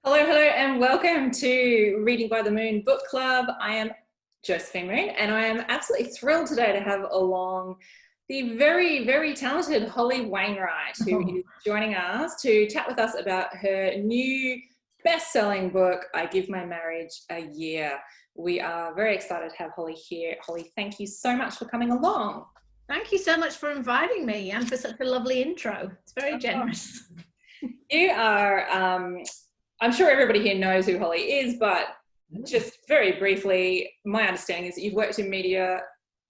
Hello, hello, and welcome to Reading by the Moon Book Club. I am Josephine Moon, and I am absolutely thrilled today to have along the very, very talented Holly Wainwright, who is joining us to chat with us about her new best-selling book, I Give My Marriage a Year. We are very excited to have Holly here. Holly, thank you so much for coming along. Thank you so much for inviting me and for such a lovely intro. It's very generous. You are, I'm sure everybody here knows who Holly is, but just very briefly, my understanding is that you've worked in media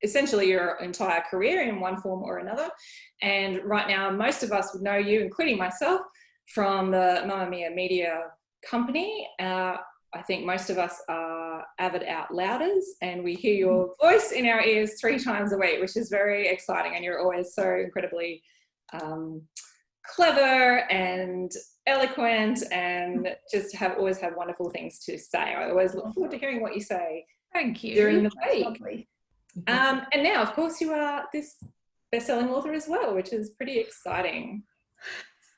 essentially your entire career in one form or another. And right now, most of us would know you, including myself, from the Mamma Mia Media company. I think most of us are avid out louders, and we hear your voice in our ears 3 times a week, which is very exciting. And you're always so incredibly clever and eloquent, and just always have wonderful things to say. I always look forward to hearing what you say. Thank you. During the week. And now, of course, you are this best-selling author as well, which is pretty exciting.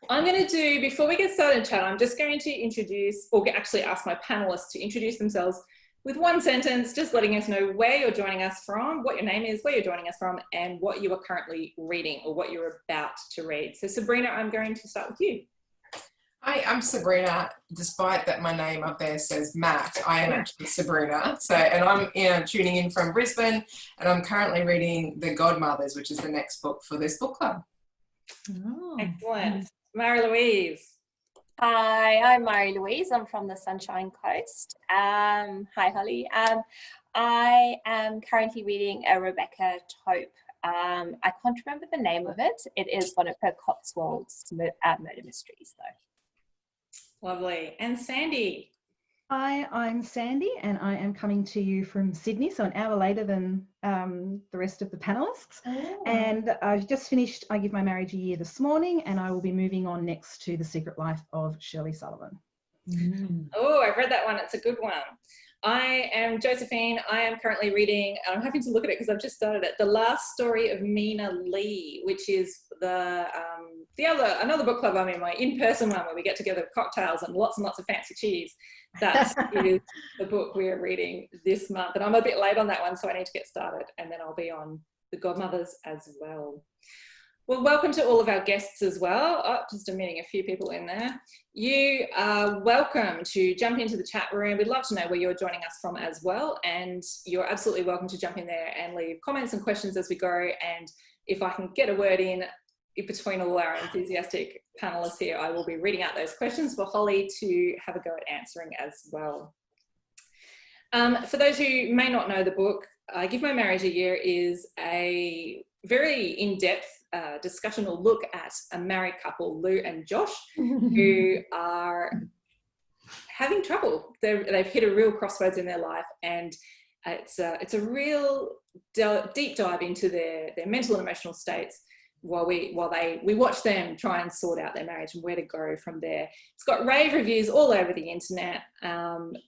I'm going to do, before we get started, chat, I'm just going to introduce, or actually ask my panelists to introduce themselves with one sentence, just letting us know where you're joining us from, what your name is, where you're joining us from, and what you are currently reading or what you're about to read. So Sabrina, I'm going to start with you. Hi, I'm Sabrina. Despite that my name up there says Matt, I am actually Sabrina. And I'm tuning in from Brisbane, and I'm currently reading The Godmothers, which is the next book for this book club. Oh, excellent. Mary-Louise. Hi, I'm Mary-Louise. I'm from the Sunshine Coast. Hi, Holly. I am currently reading a Rebecca Tope. I can't remember the name of it. It is one of her Cotswolds murder mysteries, though. Lovely. And Sandy. Hi, I'm Sandy, and I am coming to you from Sydney, so an hour later than the rest of the panelists. Oh. And I've just finished I Give My Marriage a Year this morning, and I will be moving on next to The Secret Life of Shirley Sullivan. Oh, I've read that one. It's a good one. I am Josephine. I am currently reading, I'm having to look at it because I've just started it, The Last Story of Mina Lee, which is another book club I'm in, my in-person one, where we get together with cocktails and lots of fancy cheese. That is the book we're reading this month. And I'm a bit late on that one, so I need to get started. And then I'll be on The Godmothers as well. Well, welcome to all of our guests as well. Oh, just admitting a few people in there. You are welcome to jump into the chat room. We'd love to know where you're joining us from as well. And you're absolutely welcome to jump in there and leave comments and questions as we go. And if I can get a word in between all our enthusiastic panelists here, I will be reading out those questions for Holly to have a go at answering as well. For those who may not know the book, I Give My Marriage a Year is a very in-depth discussion or look at a married couple, Lou and Josh, who are having trouble. They've hit a real crossroads in their life, and it's a real deep dive into their mental and emotional states while we watch them try and sort out their marriage and where to go from there. It's got rave reviews all over the internet,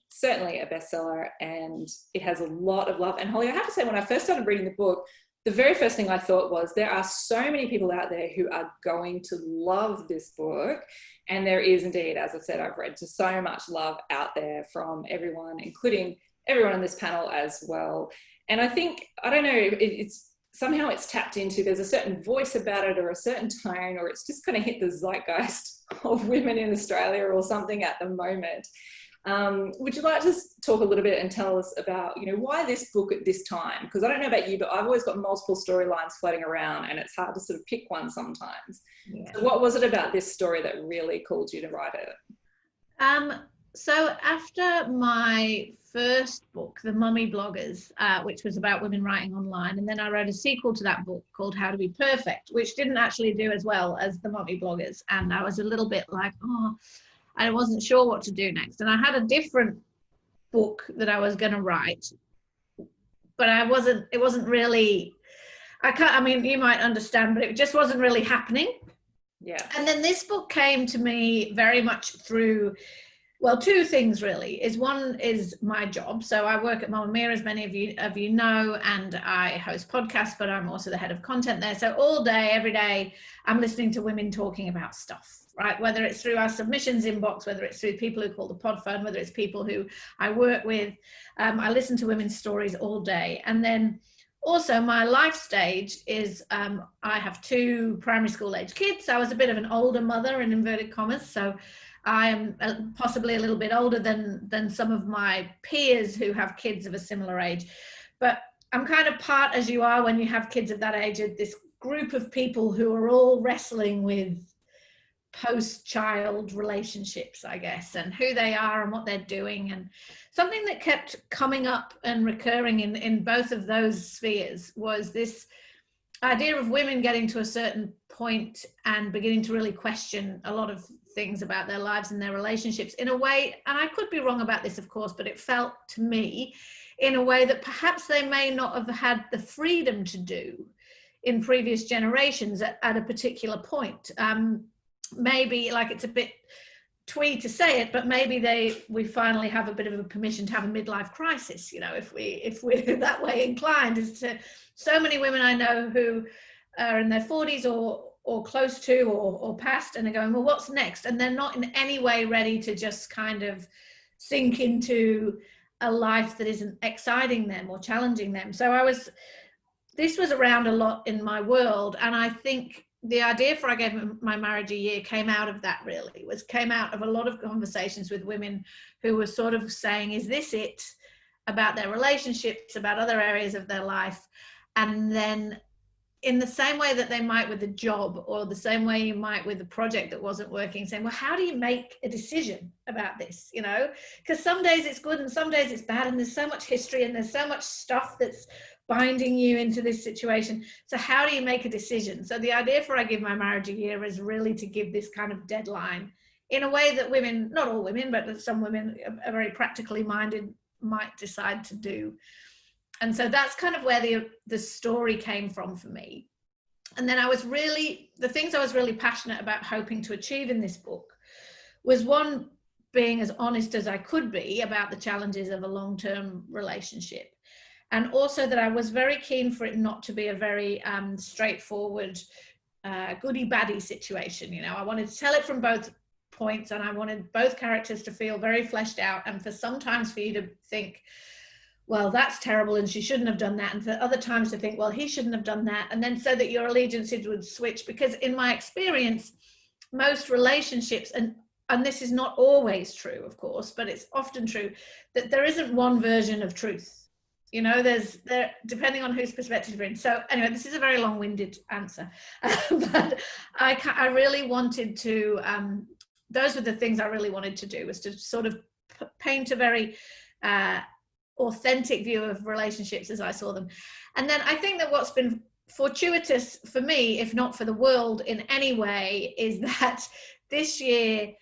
certainly a bestseller, and it has a lot of love. And Holly, I have to say, when I first started reading the book, the very first thing I thought was, there are so many people out there who are going to love this book. And there is indeed, as I've said, I've read to so much love out there from everyone, including everyone on this panel as well. And I think, I don't know, it's somehow it's tapped into, there's a certain voice about it or a certain tone, or it's just kind of hit the zeitgeist of women in Australia or something at the moment. Would you like to talk a little bit and tell us about, why this book at this time? Because I don't know about you, but I've always got multiple storylines floating around, and it's hard to sort of pick one sometimes. Yeah. So what was it about this story that really called you to write it? So after my first book, The Mummy Bloggers, which was about women writing online, and then I wrote a sequel to that book called How to Be Perfect, which didn't actually do as well as The Mummy Bloggers. And I was a little bit like, I wasn't sure what to do next. And I had a different book that I was going to write, but it wasn't really, you might understand, but it just wasn't really happening. Yeah. And then this book came to me very much through, well, 2 things really. One is my job. So I work at Mamma Mia, as many of you know, and I host podcasts, but I'm also the head of content there. So all day, every day, I'm listening to women talking about stuff. right? Whether it's through our submissions inbox, whether it's through people who call the pod phone, whether it's people who I work with. I listen to women's stories all day. And then also my life stage is I have 2 primary school age kids. I was a bit of an older mother in inverted commas. So I am possibly a little bit older than some of my peers who have kids of a similar age. But I'm kind of part, as you are when you have kids of that age, of this group of people who are all wrestling with post-child relationships, I guess, and who they are and what they're doing. And something that kept coming up and recurring in both of those spheres was this idea of women getting to a certain point and beginning to really question a lot of things about their lives and their relationships in a way, and I could be wrong about this, of course, but it felt to me in a way that perhaps they may not have had the freedom to do in previous generations at a particular point. Maybe, like, it's a bit twee to say it, but maybe we finally have a bit of a permission to have a midlife crisis, you know, if we're that way inclined. As to so many women I know who are in their 40s or close to or past, and are going, well, what's next? And they're not in any way ready to just kind of sink into a life that isn't exciting them or challenging them. So this was around a lot in my world, and I think the idea for I Gave My Marriage a Year came out of that, really. Came out of a lot of conversations with women who were sort of saying, is this it? About their relationships, about other areas of their life. And then in the same way that they might with a job, or the same way you might with a project that wasn't working, saying, well, how do you make a decision about this? You know, because some days it's good and some days it's bad, and there's so much history and there's so much stuff that's binding you into this situation. So how do you make a decision? So the idea for I Give My Marriage a Year is really to give this kind of deadline in a way that women, not all women, but some women are very practically minded, might decide to do. And so that's kind of where the story came from for me. And then the things I was really passionate about hoping to achieve in this book was, one, being as honest as I could be about the challenges of a long-term relationship. And also that I was very keen for it not to be a very straightforward goody-baddie situation. You know, I wanted to tell it from both points, and I wanted both characters to feel very fleshed out, and for sometimes for you to think, well, that's terrible and she shouldn't have done that, and for other times to think, well, he shouldn't have done that, and then so that your allegiances would switch. Because in my experience, most relationships, and this is not always true, of course, but it's often true, that there isn't one version of truth. You know, there depending on whose perspective you're in. So anyway, this is a very long-winded answer, but I really wanted to, those were the things I really wanted to do, was to sort of paint a very authentic view of relationships as I saw them. And then I think that what's been fortuitous for me, if not for the world in any way, is that this year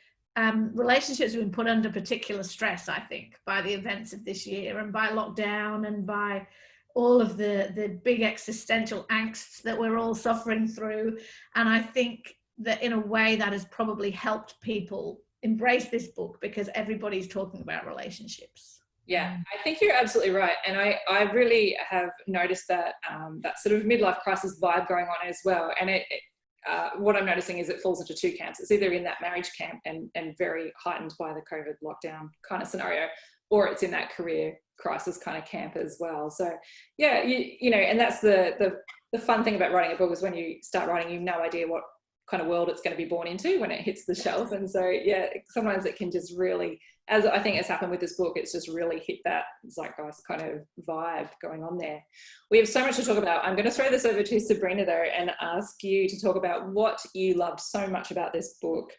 relationships have been put under particular stress, I think, by the events of this year, and by lockdown, and by all of the big existential angsts that we're all suffering through. And I think that in a way that has probably helped people embrace this book, because everybody's talking about relationships. Yeah, I think you're absolutely right. And I really have noticed that that sort of midlife crisis vibe going on as well. And what I'm noticing is it falls into 2 camps. It's either in that marriage camp and very heightened by the COVID lockdown kind of scenario, or it's in that career crisis kind of camp as well. So yeah, you know, and that's the fun thing about writing a book, is when you start writing, you've no idea what kind of world it's going to be born into when it hits the shelf. And so yeah, sometimes it can just really, as I think has happened with this book, it's just really hit that zeitgeist kind of vibe going on there. We have so much to talk about. I'm going to throw this over to Sabrina though, and ask you to talk about what you loved so much about this book,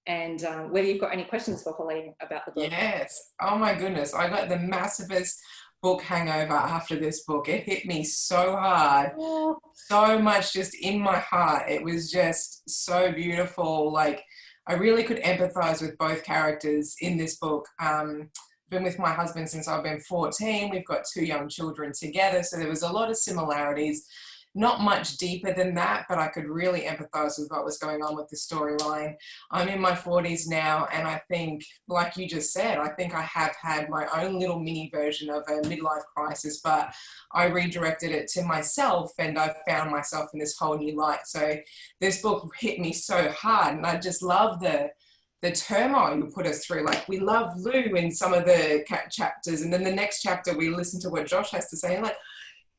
and whether you've got any questions for Holly about the book. Yes. Oh my goodness. I got the massivest book hangover after this book. It hit me so hard, so much just in my heart. It was just so beautiful. Like, I really could empathize with both characters in this book. Been with my husband since I've been 14. We've got 2 young children together, so there was a lot of similarities. not much deeper than that, but I could really empathize with what was going on with the storyline. I'm in my 40s now, and I think, like you just said, I think I have had my own little mini version of a midlife crisis, but I redirected it to myself, and I found myself in this whole new light. So this book hit me so hard, and I just love the turmoil you put us through. Like, we love Lou in some of the chapters, and then the next chapter we listen to what Josh has to say, and like,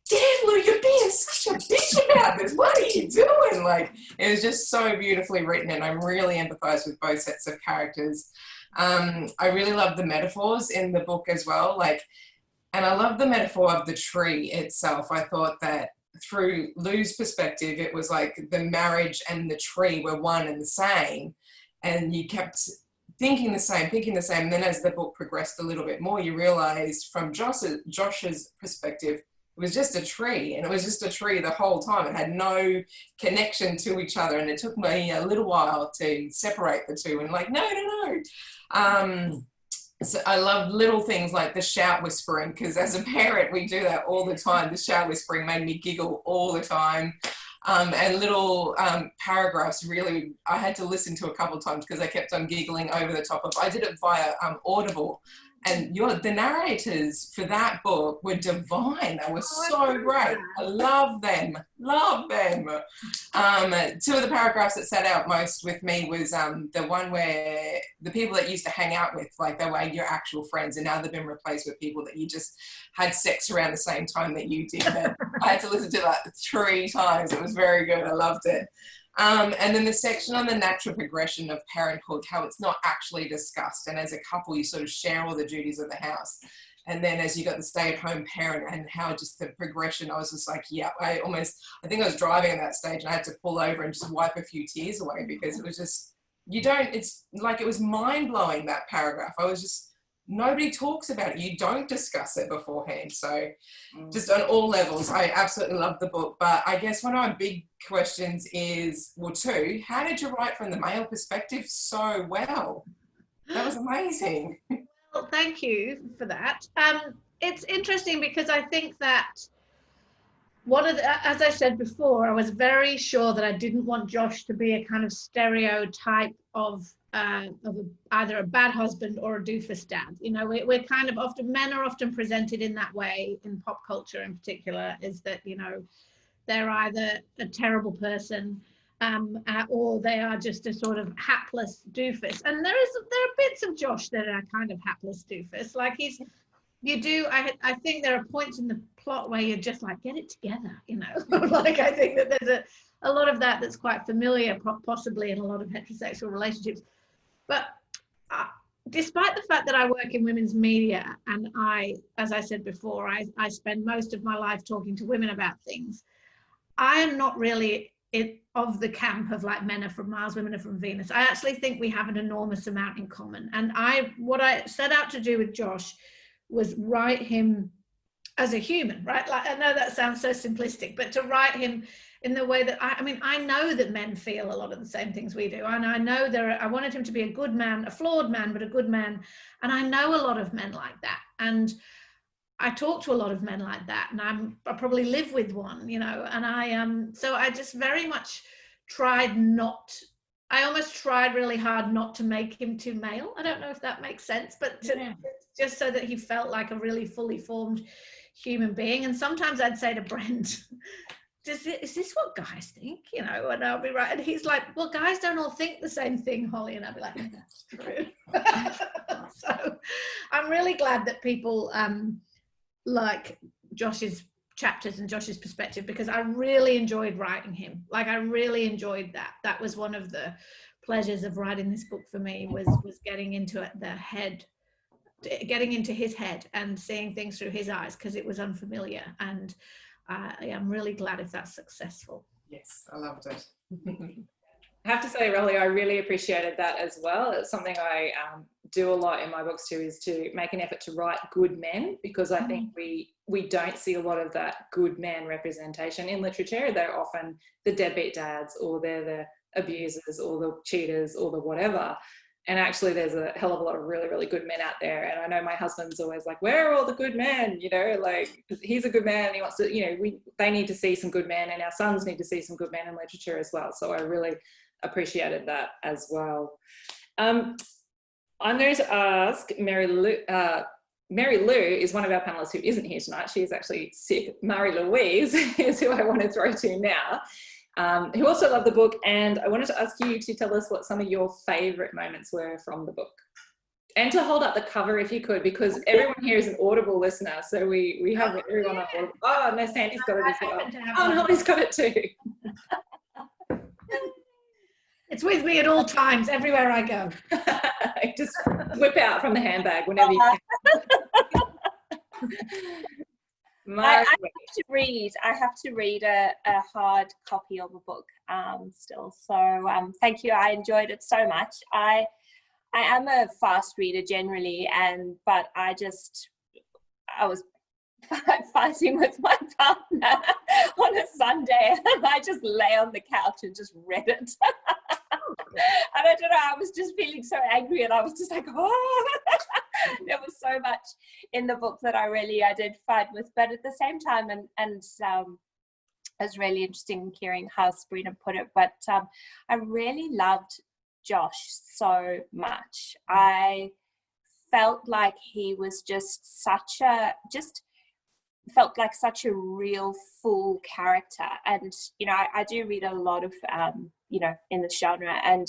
damn, Lou, you're being such a bitch about this. What are you doing? Like, it was just so beautifully written, and I really empathize with both sets of characters. I really love the metaphors in the book as well. Like, and I love the metaphor of the tree itself. I thought that through Lou's perspective, it was like the marriage and the tree were one and the same, and you kept thinking the same. And then as the book progressed a little bit more, you realized from Josh's perspective, it was just a tree, and it was just a tree the whole time. It had no connection to each other, and it took me a little while to separate the two, and like, no. So I love little things like the shout whispering, because as a parent, we do that all the time. The shout whispering made me giggle all the time. And little paragraphs, really, I had to listen to a couple of times because I kept on giggling over the top of. I did it via Audible, and the narrators for that book were divine. They were so great. I love them. Two of the paragraphs that sat out most with me was the one where the people that used to hang out with, like, they were your actual friends, and now they've been replaced with people that you just had sex around the same time that you did. And I had to listen to that 3 times. It was very good. I loved it. And then the section on the natural progression of parenthood, how it's not actually discussed. And as a couple, you sort of share all the duties of the house. And then as you got the stay-at-home parent, and how just the progression, I was just like, yeah, I think I was driving at that stage, and I had to pull over and just wipe a few tears away, because it was just, it's like, it was mind-blowing, that paragraph. I was just, nobody talks about it. You don't discuss it beforehand. So just on all levels, I absolutely love the book. But I guess one of my big questions is, well, 2, how did you write from the male perspective so well? That was amazing. Well, thank you for that. It's interesting because I think that as I said before, I was very sure that I didn't want Josh to be a kind of stereotype of either a bad husband or a doofus dad. You know, we're kind of men are often presented in that way in pop culture in particular, is that, you know, they're either a terrible person or they are just a sort of hapless doofus. And there are bits of Josh that are kind of hapless doofus. Like I think there are points in the plot where you're just like, get it together, you know. Like, I think that there's a lot of that's quite familiar, possibly in a lot of heterosexual relationships. But despite the fact that I work in women's media, and as I said before, I spend most of my life talking to women about things, I am not really of the camp of like, men are from Mars, women are from Venus. I actually think we have an enormous amount in common. And what I set out to do with Josh was write him as a human, right? Like, I know that sounds so simplistic, but to write him in the way that I know that men feel a lot of the same things we do. And I know I wanted him to be a good man, a flawed man, but a good man. And I know a lot of men like that. And I talk to a lot of men like that, and I probably live with one, you know, and so I just very much I almost tried really hard not to make him too male. I don't know if that makes sense, but just so that he felt like a really fully formed human being. And sometimes I'd say to Brent, is this what guys think? You know, and I'll be right. And he's like, well, guys don't all think the same thing, Holly. And I'll be like, that's true. So I'm really glad that people like Josh's chapters and Josh's perspective, because I really enjoyed writing him. Like, I really enjoyed that. That was one of the pleasures of writing this book for me, was getting into his head and seeing things through his eyes, because it was unfamiliar. And I am really glad if that's successful. Yes, I loved it. I have to say, Holly, I really appreciated that as well. It's something I do a lot in my books too, is to make an effort to write good men, because I think we don't see a lot of that good man representation in literature. They're often the deadbeat dads, or they're the abusers, or the cheaters, or the whatever. And actually there's a hell of a lot of really, really good men out there. And I know my husband's always like, where are all the good men? You know, like, he's a good man and he wants to, you know, they need to see some good men, and our sons need to see some good men in literature as well. So I really appreciated that as well. I'm going to ask Mary Lou. Mary Lou is one of our panelists who isn't here tonight. She is actually sick. Marie-Louise is who I want to throw to now. Who also loved the book, and I wanted to ask you to tell us what some of your favourite moments were from the book. And to hold up the cover if you could, because everyone here is an Audible listener, so we have everyone on Audible. Oh, no, Sandy's got it as well. Oh, and Holly's got it too. It's with me at all times, everywhere I go. Just whip out from the handbag whenever you can. I have to read a hard copy of a book still. So thank you. I enjoyed it so much. I am a fast reader generally, but I was fighting with my partner on a Sunday, and I just lay on the couch and just read it. And I don't know, I was just feeling so angry, and I was just like, oh. There was so much in the book that I really identified with, but at the same time, and it was really interesting hearing how Sabrina put it, but I really loved Josh so much. I felt like he was felt like such a real full character. And you know, I do read a lot of you know, in this genre, and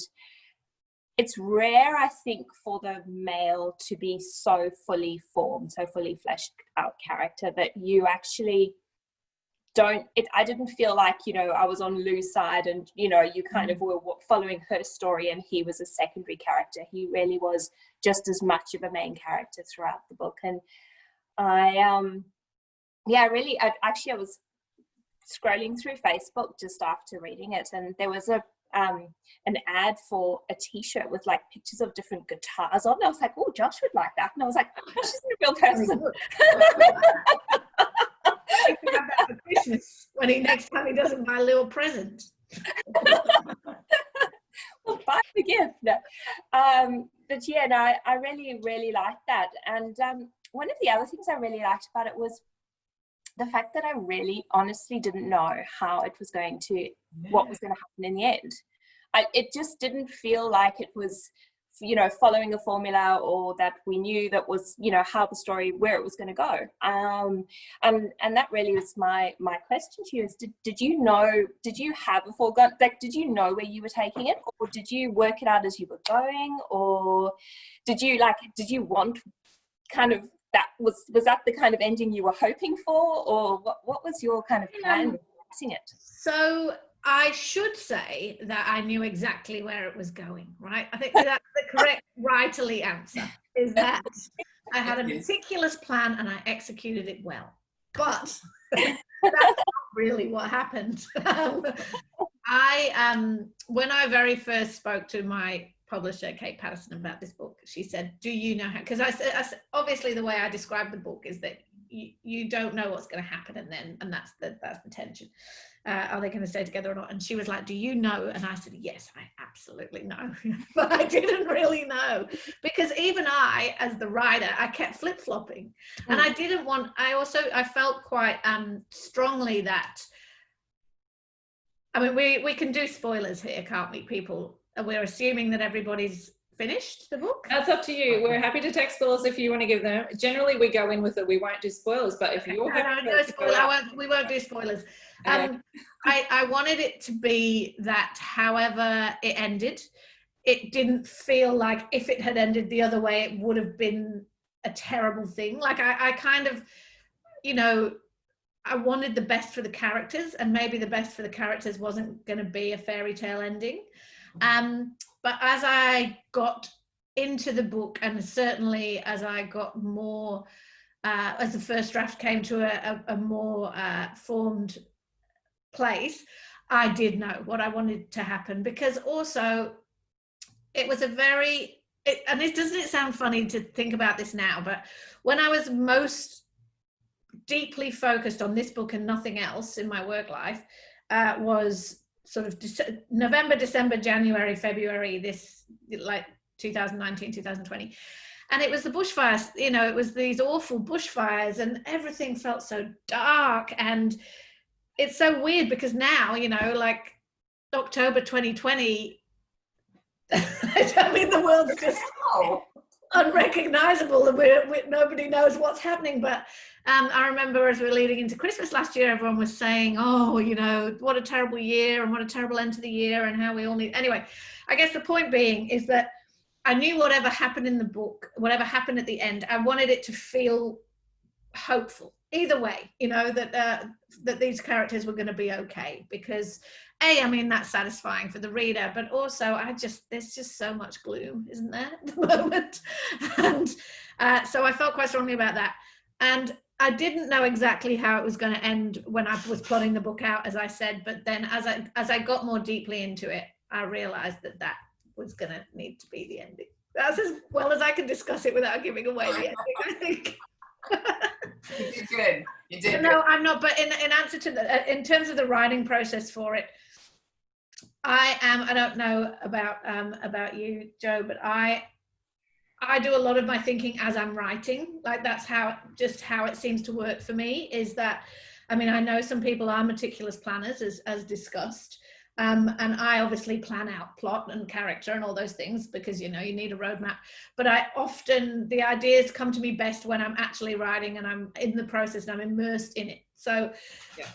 it's rare, I think, for the male to be so fully formed, so fully fleshed out character that you actually I didn't feel like, you know, I was on Lou's side and, you know, you kind of were following her story and he was a secondary character. He really was just as much of a main character throughout the book. And I was scrolling through Facebook just after reading it, and there was an ad for a t-shirt with like pictures of different guitars on. I was like, oh, Josh would like that. And I was like, Josh isn't a real person. You can have that for Christmas next time he doesn't buy Lou a present. Well, buy the gift. No. But yeah, no, I really, really liked that. And one of the other things I really liked about it was the fact that I really honestly didn't know how it was going to, what was going to happen in the end. It just didn't feel like it was, you know, following a formula, or that we knew that was, you know, how the story, where it was going to go. And that really was my question to you is, did you have a foregone, like, did you know where you were taking it, or did you work it out as you were going, or did you want kind of, was that the kind of ending you were hoping for, or what was your kind of plan with writing it? So I should say that I knew exactly where it was going, right? I think that's the correct writerly answer, is that I had a meticulous plan and I executed it well. But that's not really what happened. When I very first spoke to my publisher, Kate Patterson, about this book, she said, do you know how, because I said, obviously the way I describe the book is that you don't know what's going to happen, and that's the tension. Are they going to stay together or not? And she was like, do you know? And I said, yes, I absolutely know. But I didn't really know, because even I, as the writer, I kept flip-flopping. And I felt quite strongly that, I mean, we can do spoilers here, can't we, people? We're assuming that everybody's finished the book. That's up to you. We're happy to take spoilers if you want to give them. Generally, we go in with it. We won't do spoilers, but if you're we won't do spoilers. I wanted it to be that, however it ended, it didn't feel like if it had ended the other way, it would have been a terrible thing. Like I kind of, you know, I wanted the best for the characters, and maybe the best for the characters wasn't going to be a fairy tale ending. But as I got into the book, and certainly as I got more, as the first draft came to a more formed place, I did know what I wanted to happen, because also it was and doesn't it sound funny to think about this now, but when I was most deeply focused on this book and nothing else in my work life, was sort of November, December, January, February, this like 2019, 2020. And it was the bushfires, you know, it was these awful bushfires and everything felt so dark. And it's so weird because now, you know, like October 2020, I mean, the world's just unrecognizable and nobody knows what's happening. But I remember as we were leading into Christmas last year, everyone was saying, oh, you know, what a terrible year and what a terrible end to the year and how we all need. Anyway, I guess the point being is that I knew whatever happened in the book, whatever happened at the end, I wanted it to feel hopeful. Either way, you know, that these characters were going to be okay, because I mean, that's satisfying for the reader, but also there's just so much gloom, isn't there, at the moment? And so I felt quite strongly about that. And I didn't know exactly how it was going to end when I was plotting the book out, as I said, but then as I got more deeply into it, I realized that was going to need to be the ending. That's as well as I can discuss it without giving away the ending, I think. You did good. You did No, good. I'm not. But in answer to in terms of the writing process for it, I don't know about you, Joe, but I do a lot of my thinking as I'm writing. Like that's how it seems to work for me. Is that, I mean, I know some people are meticulous planners, as discussed. And I obviously plan out plot and character and all those things because, you know, you need a roadmap. But the ideas come to me best when I'm actually writing and I'm in the process and I'm immersed in it. So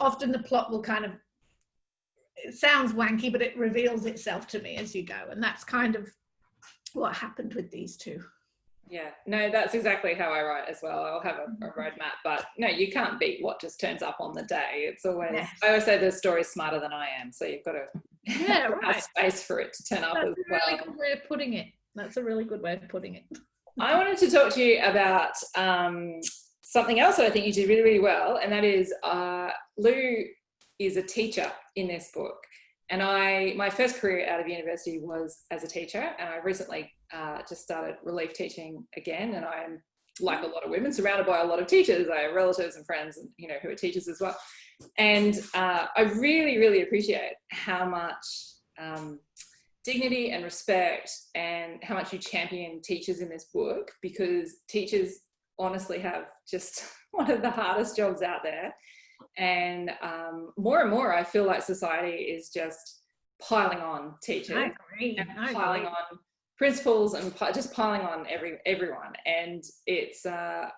often the plot will kind of, it sounds wanky, but it reveals itself to me as you go. And that's kind of what happened with these two. Yeah, no, that's exactly how I write as well. I'll have a roadmap, but no, you can't beat what just turns up on the day. It's always, I always say the story's smarter than I am, so you've got to have space for it to turn up as well. That's a really good way of putting it. That's a really good way of putting it. I wanted to talk to you about something else that I think you did really, really well, and that is Lou is a teacher in this book. And my first career out of university was as a teacher, and I recently just started relief teaching again. And I'm, like a lot of women, surrounded by a lot of teachers. I have relatives and friends, and you know, who are teachers as well. And I really, really appreciate how much dignity and respect and how much you champion teachers in this book, because teachers honestly have just one of the hardest jobs out there. And more and more, I feel like society is just piling on teachers. I agree. And piling on principals and just piling on everyone. And it's, I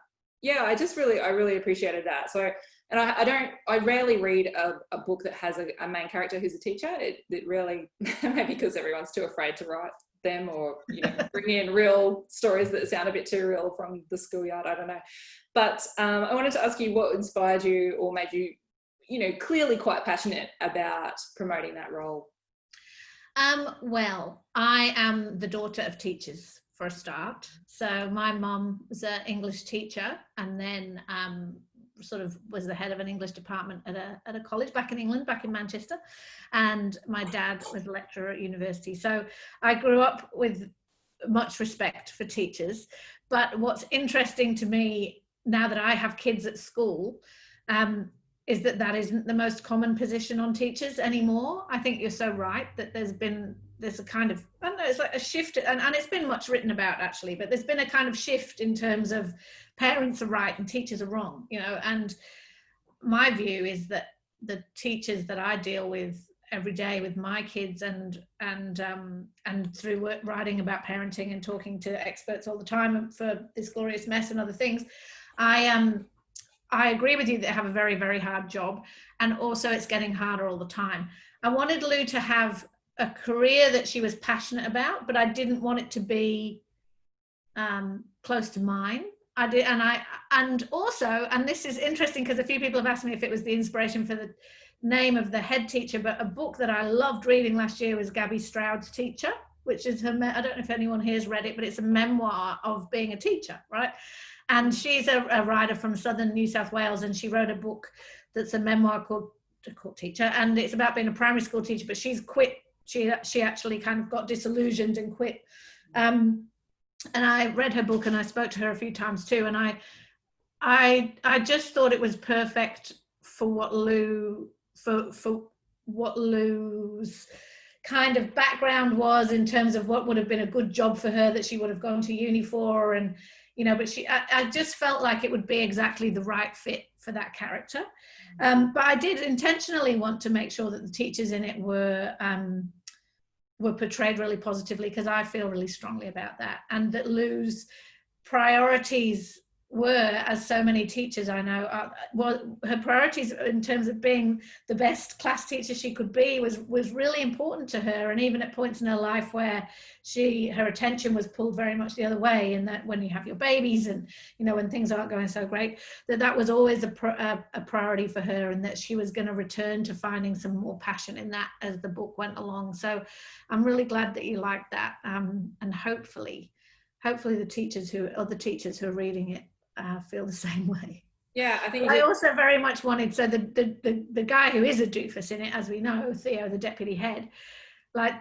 really appreciated that. So, and I rarely read a book that has a main character who's a teacher. It really, maybe because everyone's too afraid to write them, or, you know, bring in real stories that sound a bit too real from the schoolyard. I don't know. But I wanted to ask you what inspired you or made you, you know, clearly quite passionate about promoting that role. Well, I am the daughter of teachers for a start. So my mum was an English teacher, and then sort of was the head of an English department at a college back in England, back in Manchester. And my dad was a lecturer at university. So I grew up with much respect for teachers. But what's interesting to me now that I have kids at school is that isn't the most common position on teachers anymore. I think you're so right that there's a kind of, I don't know, it's like a shift, and it's been much written about actually, but there's been a kind of shift in terms of parents are right and teachers are wrong, you know. And my view is that the teachers that I deal with every day with my kids and through writing about parenting and talking to experts all the time for This Glorious Mess and other things, I agree with you that they have a very, very hard job, and also it's getting harder all the time. I wanted Lou to have a career that she was passionate about, but I didn't want it to be close to mine. I did, and also, and this is interesting because a few people have asked me if it was the inspiration for the name of the head teacher, but a book that I loved reading last year was Gabby Stroud's Teacher, which is I don't know if anyone here has read it, but it's a memoir of being a teacher, right? And she's a writer from southern New South Wales, and she wrote a book that's a memoir called Teacher, and it's about being a primary school teacher, but she's quit. She actually kind of got disillusioned and quit. And I read her book and I spoke to her a few times too, and I just thought it was perfect for what Lou's kind of background was in terms of what would have been a good job for her that she would have gone to uni for, and but I just felt like it would be exactly the right fit for that character. But I did intentionally want to make sure that the teachers in it were portrayed really positively, because I feel really strongly about that, and that Lou's priorities were, as so many teachers I know, her priorities in terms of being the best class teacher she could be was really important to her. And even at points in her life where her attention was pulled very much the other way, and that when you have your babies and when things aren't going so great, that was always a priority for her, and that she was going to return to finding some more passion in that as the book went along. So I'm really glad that you liked that, and hopefully the teachers who are reading it feel the same way. Yeah, I think I also very much wanted, so the guy who is a doofus in it, as we know, Theo, the deputy head, like,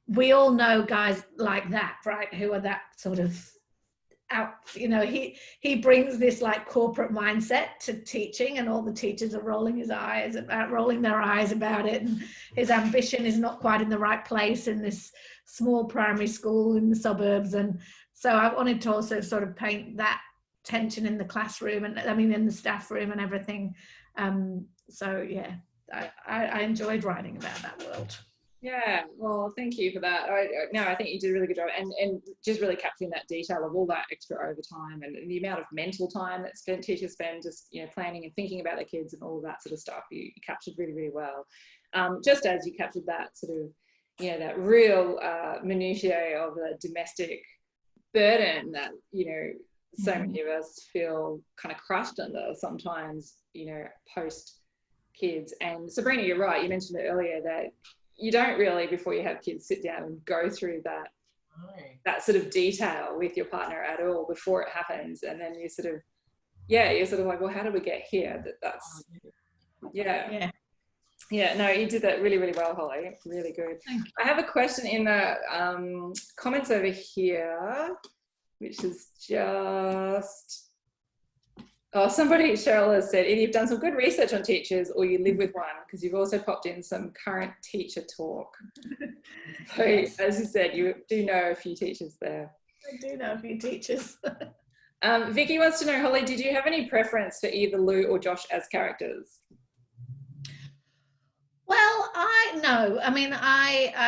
we all know guys like that, right, who are that sort of out, he brings this like corporate mindset to teaching, and all the teachers are rolling their eyes about it, and his ambition is not quite in the right place in this small primary school in the suburbs. And so I wanted to also sort of paint that tension in the classroom, and in the staff room and everything. So yeah, I enjoyed writing about that world. Yeah, well, thank you for that. I think you did a really good job, and just really capturing that detail of all that extra overtime and the amount of mental time that teachers spend just planning and thinking about their kids and all of that sort of stuff. You captured really, really well. Just as you captured that sort of that real minutiae of the domestic burden that so many of us feel kind of crushed under sometimes, post kids. And Sabrina, you're right. You mentioned it earlier that you don't really, before you have kids, sit down and go through that sort of detail with your partner at all before it happens. And then you're sort of like, well, how did we get here? No, you did that really, really well, Holly. Really good. I have a question in the comments over here, which is just, Cheryl has said, either you've done some good research on teachers or you live with one, because you've also popped in some current teacher talk. So, yes. As you said, you do know a few teachers there. I do know a few teachers. Vicky wants to know, Holly, did you have any preference for either Lou or Josh as characters? Well, I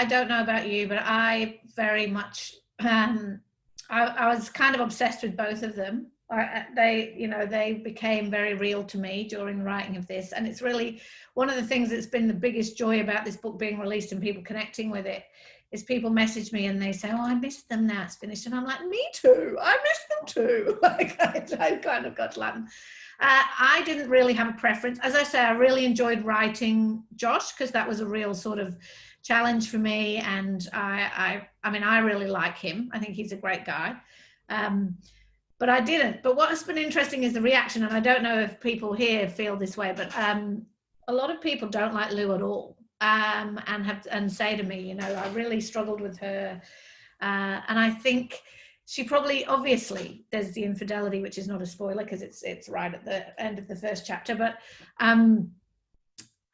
don't know about you, but I very much, I was kind of obsessed with both of them. They became very real to me during the writing of this, and it's really one of the things that's been the biggest joy about this book being released and people connecting with it is people message me and they say, oh, I missed them now it's finished, and I'm like, me too, I missed them too. Like I kind of got to like them. I didn't really have a preference. As I say, I really enjoyed writing Josh because that was a real sort of challenge for me, and I really like him. I think he's a great guy. But I didn't. But what's been interesting is the reaction, and I don't know if people here feel this way, but a lot of people don't like Lou at all, and say to me, I really struggled with her, and I think she probably, obviously, there's the infidelity, which is not a spoiler because it's right at the end of the first chapter, but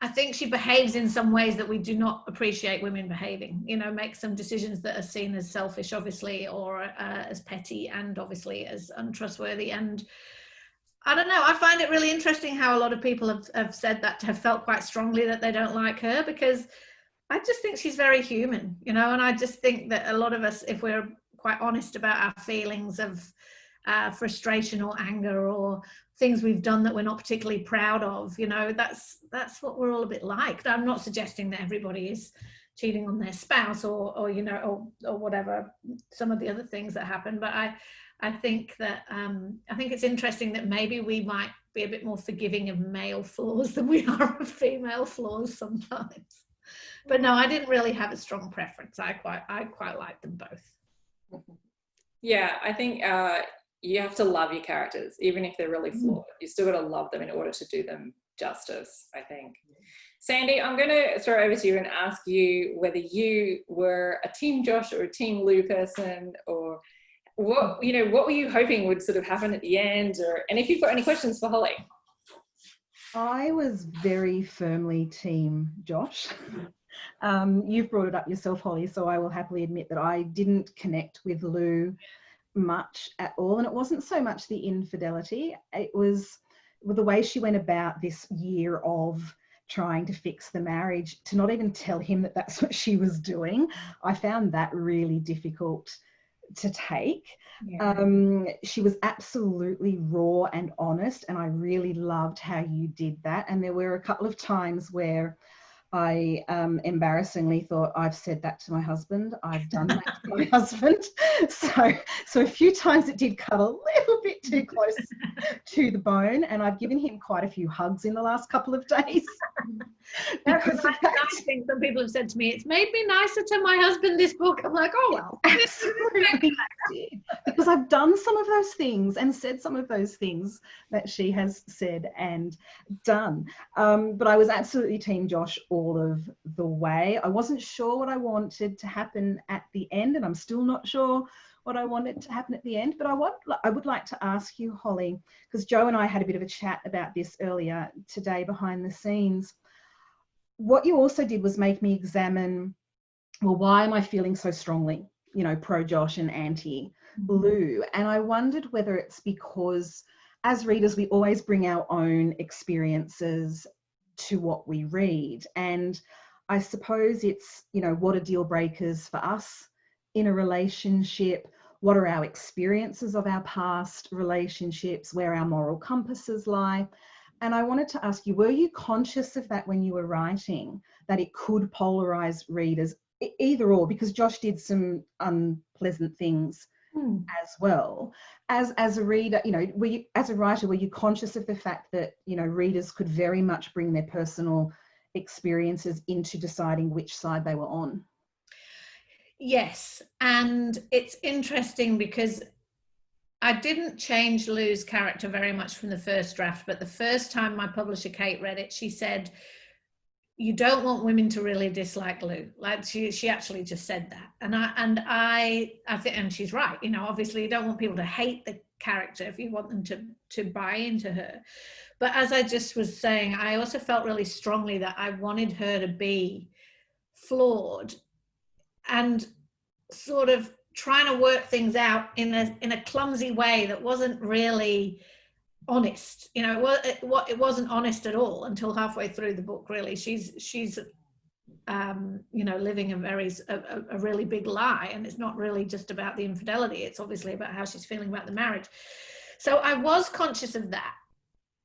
I think she behaves in some ways that we do not appreciate women behaving, make some decisions that are seen as selfish, obviously, or as petty, and obviously as untrustworthy. And I don't know, I find it really interesting how a lot of people have said that, have felt quite strongly that they don't like her, because I just think she's very human, and I just think that a lot of us, if we're quite honest about our feelings of frustration or anger or things we've done that we're not particularly proud of, that's what we're all a bit like. I'm not suggesting that everybody is cheating on their spouse or whatever, some of the other things that happen, but I think that I think it's interesting that maybe we might be a bit more forgiving of male flaws than we are of female flaws sometimes. But no, I didn't really have a strong preference. I quite liked them both. Yeah, I think you have to love your characters, even if they're really flawed. You still got to love them in order to do them justice, I think. Sandy, I'm going to throw over to you and ask you whether you were a Team Josh or a Team Lou person, or what were you hoping would sort of happen at the end, and if you've got any questions for Holly. I was very firmly Team Josh. You've brought it up yourself, Holly, so I will happily admit that I didn't connect with Lou much at all. And it wasn't so much the infidelity, it was the way she went about this year of trying to fix the marriage, to not even tell him that that's what she was doing. I found that really difficult to take. Yeah. She was absolutely raw and honest, and I really loved how you did that. And there were a couple of times where I embarrassingly thought, I've said that to my husband, I've done that to my husband. So a few times it did cut a little bit too close to the bone, and I've given him quite a few hugs in the last couple of days. That's a nice thing. Some people have said to me, it's made me nicer to my husband, this book. I'm like, oh, well. Absolutely. Because I've done some of those things and said some of those things that she has said and done. But I was absolutely Team Josh all of the way. I wasn't sure what I wanted to happen at the end, and I'm still not sure what I wanted to happen at the end. But I would like to ask you, Holly, because Joe and I had a bit of a chat about this earlier today behind the scenes. What you also did was make me examine, well, why am I feeling so strongly, pro Josh and anti Lou? And I wondered whether it's because as readers, we always bring our own experiences to what we read. And I suppose it's, what are deal breakers for us in a relationship? What are our experiences of our past relationships, where our moral compasses lie? And I wanted to ask you, were you conscious of that when you were writing, that it could polarize readers, either or? Because Josh did some unpleasant things as well. As a reader, as a writer, were you conscious of the fact that, readers could very much bring their personal experiences into deciding which side they were on? Yes, and it's interesting because I didn't change Lou's character very much from the first draft, but the first time my publisher Kate read it, she said, you don't want women to really dislike Lou. Like she actually just said that. And I think, and she's right, obviously you don't want people to hate the character if you want them to buy into her. But as I just was saying, I also felt really strongly that I wanted her to be flawed and sort of trying to work things out in a clumsy way that wasn't really honest. It wasn't honest at all until halfway through the book. Really, she's living a really big lie, and it's not really just about the infidelity. It's obviously about how she's feeling about the marriage. So I was conscious of that,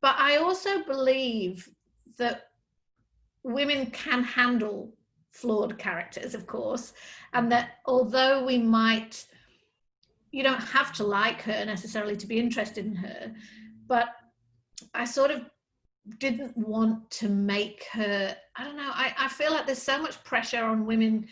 but I also believe that women can handle flawed characters, of course, and that although you don't have to like her necessarily to be interested in her, but I sort of didn't want to make her, I don't know, I feel like there's so much pressure on women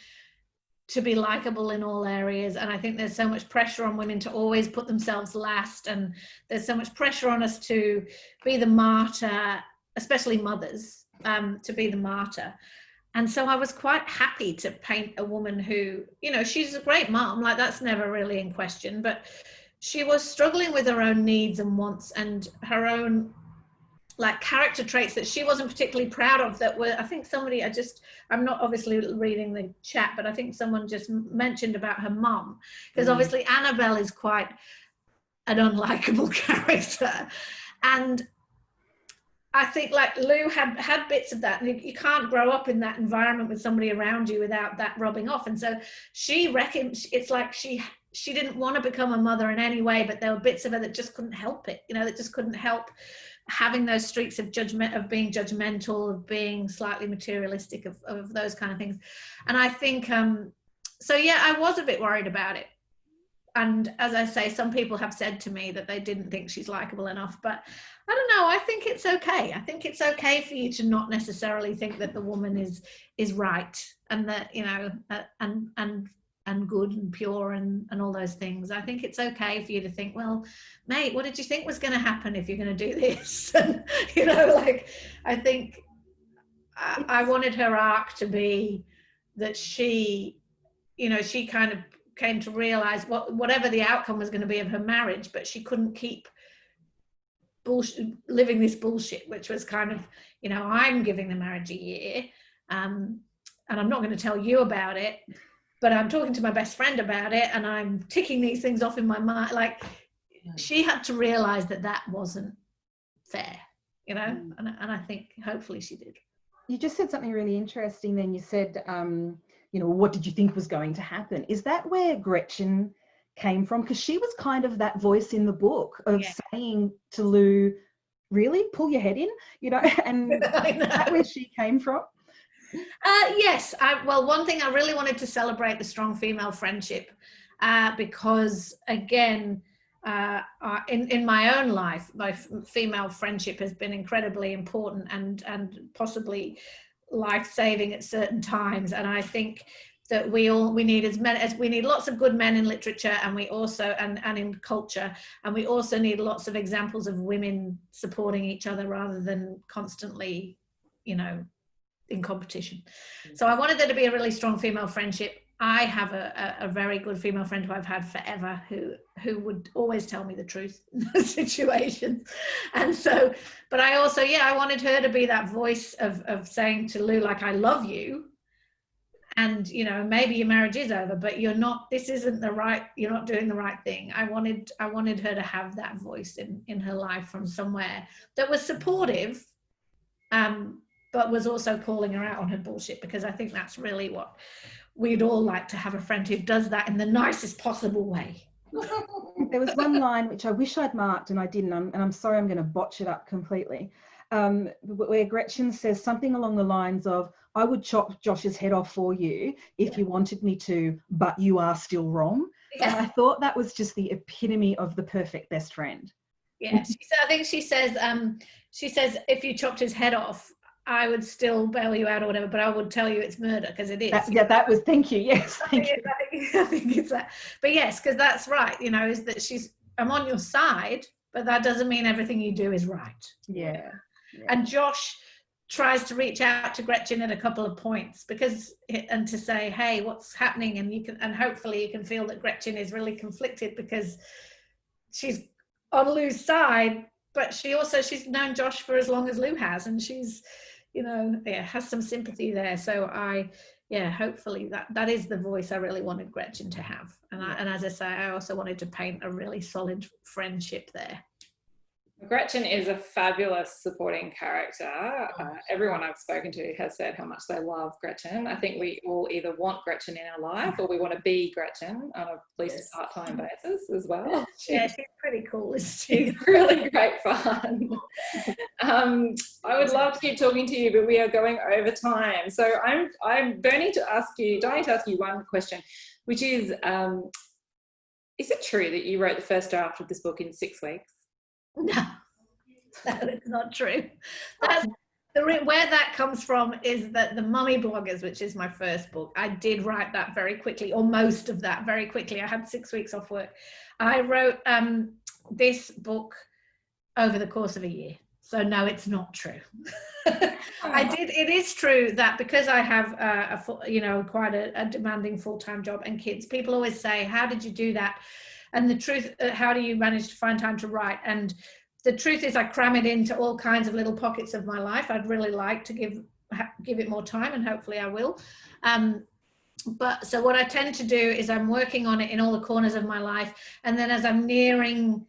to be likable in all areas, and I think there's so much pressure on women to always put themselves last, and there's so much pressure on us to be the martyr, especially mothers, to be the martyr. And so I was quite happy to paint a woman who, she's a great mom, like that's never really in question, but she was struggling with her own needs and wants and her own like character traits that she wasn't particularly proud of, that were, I think somebody, I'm not obviously reading the chat, but I think someone just mentioned about her mom, because obviously Annabelle is quite an unlikable character. And I think like Lou had bits of that, and you can't grow up in that environment with somebody around you without that rubbing off. And so she reckoned, it's like she didn't want to become a mother in any way, but there were bits of her that just couldn't help it, that just couldn't help having those streaks of judgment, of being judgmental, of being slightly materialistic, of those kind of things. And I think, so yeah, I was a bit worried about it. And as I say, some people have said to me that they didn't think she's likable enough, but I don't know, I think it's okay. I think it's okay for you to not necessarily think that the woman is right, and that, and good and pure and all those things. I think it's okay for you to think, well, mate, what did you think was going to happen if you're going to do this? And, I think I wanted her arc to be that she kind of came to realize whatever the outcome was going to be of her marriage, but she couldn't keep living this bullshit, which was kind of, I'm giving the marriage a year. and I'm not going to tell you about it, but I'm talking to my best friend about it, and I'm ticking these things off in my mind. Like, she had to realize that that wasn't fair, you know, and I think hopefully she did. You just said something really interesting then. You said, you know, what did you think was going to happen? Is that where Gretchen came from? Because she was kind of that voice in the book of saying to Lou, really, pull your head in, you know, and is that where she came from? Yes. Well, one thing I really wanted to celebrate the strong female friendship, because again, in my own life, my female friendship has been incredibly important and possibly life-saving at certain times. And I think that we need lots of good men in literature, and we also and in culture, and we also need lots of examples of women supporting each other rather than constantly, you know, in competition. So I wanted there to be a really strong female friendship. I have a very good female friend who I've had forever, who would always tell me the truth in those situations. And so, but I also, I wanted her to be that voice of saying to Lou, like, I love you, and, you know, maybe your marriage is over, but you're not doing the right thing. I wanted her to have that voice in her life from somewhere that was supportive, but was also calling her out on her bullshit, because I think that's really what we'd all like, to have a friend who does that in the nicest possible way. There was one line which I wish I'd marked and I didn't, and I'm sorry, I'm going to botch it up completely, where Gretchen says something along the lines of, I would chop Josh's head off for you if you wanted me to, but you are still wrong. And I thought that was just the epitome of the perfect best friend. Yeah, I think she says, if you chopped his head off, I would still bail you out or whatever, but I would tell you it's murder, because it is. That was, thank you. Yes, thank you. I think it's that. But yes, because that's right, you know, is that I'm on your side, but that doesn't mean everything you do is right. Yeah. And Josh tries to reach out to Gretchen at a couple of points, and to say, hey, what's happening? And hopefully you can feel that Gretchen is really conflicted, because she's on Lou's side, but she's known Josh for as long as Lou has, and she's, you know, has some sympathy there. So hopefully that is the voice I really wanted Gretchen to have. And as I say, I also wanted to paint a really solid friendship there. Gretchen is a fabulous supporting character. Everyone I've spoken to has said how much they love Gretchen. I think we all either want Gretchen in our life, or we want to be Gretchen on at least a part-time basis as well. She's pretty cool, isn't she? She's really great fun. I would love to keep talking to you, but we are going over time. So I'm burning to ask you one question, which is it true that you wrote the first draft of this book in 6 weeks? No, it's not true. Where that comes from is that the Mummy Bloggers, which is my first book, I did write that very quickly, or most of that very quickly. I had 6 weeks off work. I wrote this book over the course of a year. So no, it's not true. It is true that because I have quite a demanding full-time job and kids, people always say, how did you do that? And the truth, how do you manage to find time to write? And the truth is, I cram it into all kinds of little pockets of my life. I'd really like to give it more time, and hopefully I will. But so what I tend to do is I'm working on it in all the corners of my life, and then as I'm nearing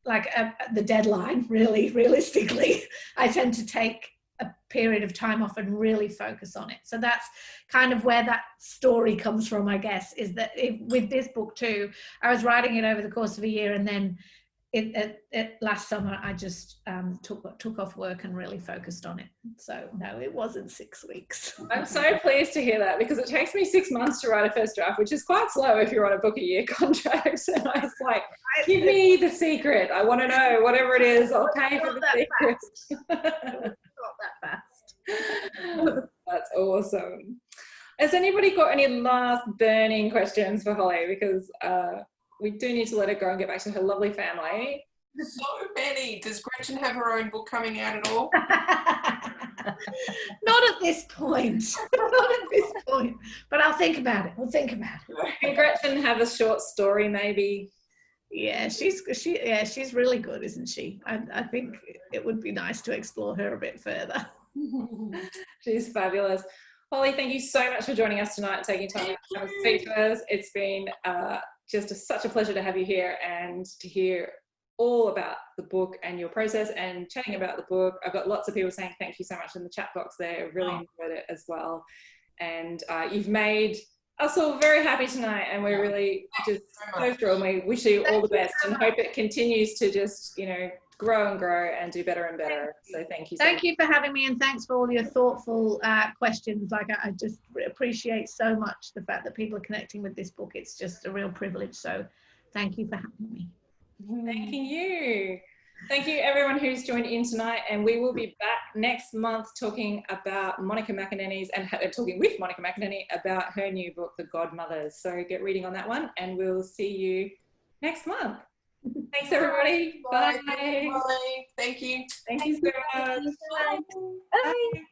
the deadline, really realistically, I tend to take a period of time off and really focus on it. So that's kind of where that story comes from, I guess, is that with this book too, I was writing it over the course of a year, and then last summer I just took off work and really focused on it. So no, it wasn't 6 weeks. I'm so pleased to hear that, because it takes me 6 months to write a first draft, which is quite slow if you're on a book a year contract. And I was like, give me the secret. I want to know whatever it is. I'll pay for the secret. Not that fast. That's awesome. Has anybody got any last burning questions for Holly? Because we do need to let her go and get back to her lovely family. So many. Does Gretchen have her own book coming out at all? Not at this point. Not at this point. But I'll think about it. We'll think about it. Can Gretchen have a short story, maybe? Yeah, she's really good, isn't she? I think it would be nice to explore her a bit further. She's fabulous. Holly, thank you so much for joining us tonight and taking time to come and speak to us. It's been just such a pleasure to have you here and to hear all about the book and your process and chatting about the book. I've got lots of people saying thank you so much in the chat box there. Really enjoyed it as well. And you've made us all very happy tonight, and we're really just so thrilled. We wish you all the best and hope it continues to just, grow and grow and do better and better. So thank you so much. Thank you for having me, and thanks for all your thoughtful questions. Like, I just appreciate so much the fact that people are connecting with this book. It's just a real privilege. So thank you for having me. Thanking you. Thank you everyone who's joined in tonight, and we will be back next month talking about Monica McInerney's and talking with Monica McInerney about her new book, The Godmothers. So get reading on that one, and we'll see you next month. Thanks everybody. Bye. Bye. Thank you. Thank you so much. Bye. Bye.